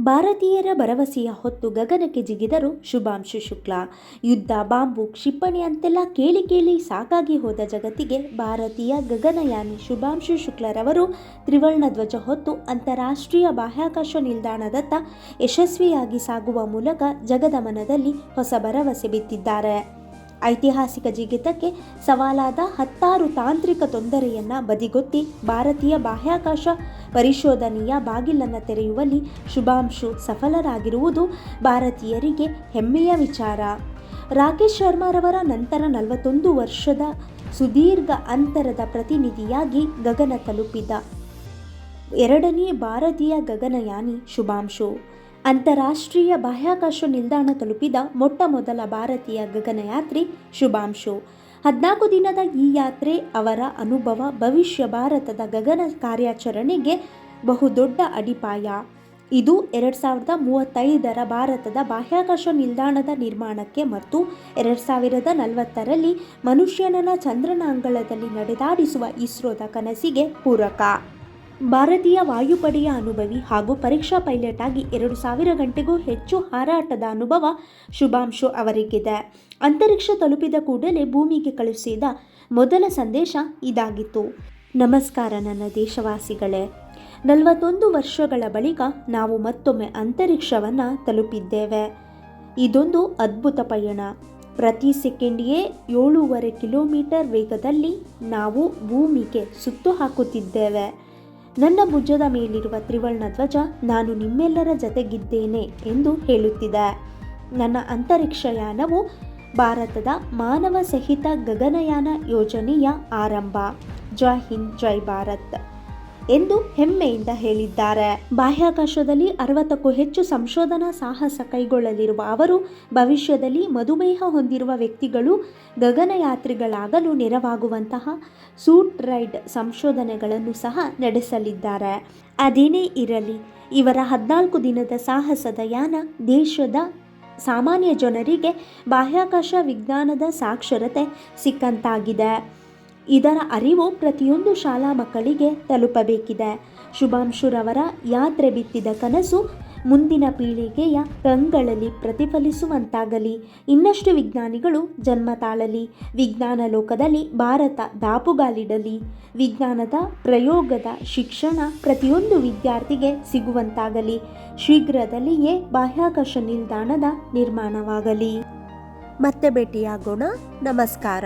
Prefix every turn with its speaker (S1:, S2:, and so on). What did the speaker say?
S1: ಭಾರತೀಯರ ಭರವಸೆಯ ಹೊತ್ತು ಗಗನಕ್ಕೆ ಜಿಗಿದರು ಶುಭಾಂಶು ಶುಕ್ಲಾ. ಯುದ್ಧ, ಬಾಂಬು, ಕ್ಷಿಪಣಿ ಅಂತೆಲ್ಲ ಕೇಳಿ ಕೇಳಿ ಸಾಕಾಗಿ ಹೋದ ಜಗತ್ತಿಗೆ ಭಾರತೀಯ ಗಗನಯಾನಿ ಶುಭಾಂಶು ಶುಕ್ಲಾರವರು ತ್ರಿವರ್ಣ ಧ್ವಜ ಹೊತ್ತು ಅಂತಾರಾಷ್ಟ್ರೀಯ ಬಾಹ್ಯಾಕಾಶ ನಿಲ್ದಾಣದತ್ತ ಯಶಸ್ವಿಯಾಗಿ ಸಾಗುವ ಮೂಲಕ ಜಗದ ಮನದಲ್ಲಿ ಹೊಸ ಭರವಸೆ ಬಿತ್ತಿದ್ದಾರೆ. ಐತಿಹಾಸಿಕ ಜಿಗಿತಕ್ಕೆ ಸವಾಲಾದ 10 ತಾಂತ್ರಿಕ ತೊಂದರೆಯನ್ನು ಬದಿಗೊತ್ತಿ ಭಾರತೀಯ ಬಾಹ್ಯಾಕಾಶ ಪರಿಶೋಧನೆಯ ಬಾಗಿಲನ್ನು ತೆರೆಯುವಲ್ಲಿ ಶುಭಾಂಶು ಸಫಲರಾಗಿರುವುದು ಭಾರತೀಯರಿಗೆ ಹೆಮ್ಮೆಯ ವಿಚಾರ. ರಾಕೇಶ್ ಶರ್ಮಾರವರ ನಂತರ 41 ವರ್ಷದ ಸುದೀರ್ಘ ಅಂತರದ ಪ್ರತಿನಿಧಿಯಾಗಿ ಗಗನ ತಲುಪಿದ ಎರಡನೇ ಭಾರತೀಯ ಗಗನಯಾನಿ ಶುಭಾಂಶು. ಅಂತಾರಾಷ್ಟ್ರೀಯ ಬಾಹ್ಯಾಕಾಶ ನಿಲ್ದಾಣ ತಲುಪಿದ ಮೊಟ್ಟ ಮೊದಲ ಭಾರತೀಯ ಗಗನಯಾತ್ರಿ ಶುಭಾಂಶು. 14 ದಿನದ ಈ ಯಾತ್ರೆ ಅವರ ಅನುಭವ ಭವಿಷ್ಯ ಭಾರತದ ಗಗನ ಕಾರ್ಯಾಚರಣೆಗೆ ಬಹುದೊಡ್ಡ ಅಡಿಪಾಯ. ಇದು 2035ರ ಭಾರತದ ಬಾಹ್ಯಾಕಾಶ ನಿಲ್ದಾಣದ ನಿರ್ಮಾಣಕ್ಕೆ ಮತ್ತು 2040ರಲ್ಲಿ ಮನುಷ್ಯನನ್ನ ಚಂದ್ರನ ಅಂಗಳದಲ್ಲಿ ನಡೆದಾಡಿಸುವ ಇಸ್ರೋದ ಕನಸಿಗೆ ಪೂರಕ. ಭಾರತೀಯ ವಾಯುಪಡೆಯ ಅನುಭವಿ ಹಾಗೂ ಪರೀಕ್ಷಾ ಪೈಲಟ್ ಆಗಿ 2000 ಗಂಟೆಗೂ ಹೆಚ್ಚು ಹಾರಾಟದ ಅನುಭವ ಶುಭಾಂಶು ಅವರಿಗಿದೆ. ಅಂತರಿಕ್ಷ ತಲುಪಿದ ಕೂಡಲೇ ಭೂಮಿಗೆ ಕಳುಹಿಸಿದ ಮೊದಲ ಸಂದೇಶ ಇದಾಗಿತ್ತು. ನಮಸ್ಕಾರ ನನ್ನ ದೇಶವಾಸಿಗಳೇ. 41 ವರ್ಷಗಳ ಬಳಿಕ ನಾವು ಮತ್ತೊಮ್ಮೆ ಅಂತರಿಕ್ಷವನ್ನು ತಲುಪಿದ್ದೇವೆ. ಇದೊಂದು ಅದ್ಭುತ ಪಯಣ. ಪ್ರತಿ ಸೆಕೆಂಡ್ಗೆ 7.5 ಕಿಲೋಮೀಟರ್ ವೇಗದಲ್ಲಿ ನಾವು ಭೂಮಿಗೆ ಸುತ್ತು ಹಾಕುತ್ತಿದ್ದೇವೆ. ನನ್ನ ಭುಜದ ಮೇಲಿರುವ ತ್ರಿವರ್ಣ ಧ್ವಜ ನಾನು ನಿಮ್ಮೆಲ್ಲರ ಜೊತೆಗಿದ್ದೇನೆ ಎಂದು ಹೇಳುತ್ತಿದೆ. ನನ್ನ ಅಂತರಿಕ್ಷಯಾನವು ಭಾರತದ ಮಾನವ ಸಹಿತ ಗಗನಯಾನ ಯೋಜನೆಯ ಆರಂಭ. ಜೈ ಹಿಂದ್, ಜೈ ಭಾರತ್ ಎಂದು ಹೆಮ್ಮೆಯಿಂದ ಹೇಳಿದ್ದಾರೆ. ಬಾಹ್ಯಾಕಾಶದಲ್ಲಿ 60ಕ್ಕೂ ಹೆಚ್ಚು ಸಂಶೋಧನಾ ಸಾಹಸ ಕೈಗೊಳ್ಳಲಿರುವ ಅವರು ಭವಿಷ್ಯದಲ್ಲಿ ಮಧುಮೇಹ ಹೊಂದಿರುವ ವ್ಯಕ್ತಿಗಳು ಗಗನಯಾತ್ರಿಗಳಾಗಲು ನೆರವಾಗುವಂತಹ ಸೂಟ್ ರೈಡ್ ಸಂಶೋಧನೆಗಳನ್ನು ಸಹ ನಡೆಸಲಿದ್ದಾರೆ. ಅದೇನೇ ಇರಲಿ, ಇವರ 14 ದಿನದ ಸಾಹಸದ ಯಾನ ದೇಶದ ಸಾಮಾನ್ಯ ಜನರಿಗೆ ಬಾಹ್ಯಾಕಾಶ ವಿಜ್ಞಾನದ ಸಾಕ್ಷರತೆ ಸಿಕ್ಕಂತಾಗಿದೆ. ಇದರ ಅರಿವು ಪ್ರತಿಯೊಂದು ಶಾಲಾ ಮಕ್ಕಳಿಗೆ ತಲುಪಬೇಕಿದೆ. ಶುಭಾಂಶುರವರ ಯಾತ್ರೆ ಬಿತ್ತಿದ ಕನಸು ಮುಂದಿನ ಪೀಳಿಗೆಯ ಕಂಗಳಲ್ಲಿ ಪ್ರತಿಫಲಿಸುವಂತಾಗಲಿ. ಇನ್ನಷ್ಟು ವಿಜ್ಞಾನಿಗಳು ಜನ್ಮ ತಾಳಲಿ. ವಿಜ್ಞಾನ ಲೋಕದಲ್ಲಿ ಭಾರತ ದಾಪುಗಾಲಿಡಲಿ. ವಿಜ್ಞಾನದ ಪ್ರಯೋಗದ ಶಿಕ್ಷಣ ಪ್ರತಿಯೊಂದು ವಿದ್ಯಾರ್ಥಿಗೆ ಸಿಗುವಂತಾಗಲಿ. ಶೀಘ್ರದಲ್ಲಿಯೇ ಬಾಹ್ಯಾಕಾಶ ನಿಲ್ದಾಣದ ನಿರ್ಮಾಣವಾಗಲಿ. ಮತ್ತೆ ಭೇಟಿಯಾಗೋಣ. ನಮಸ್ಕಾರ.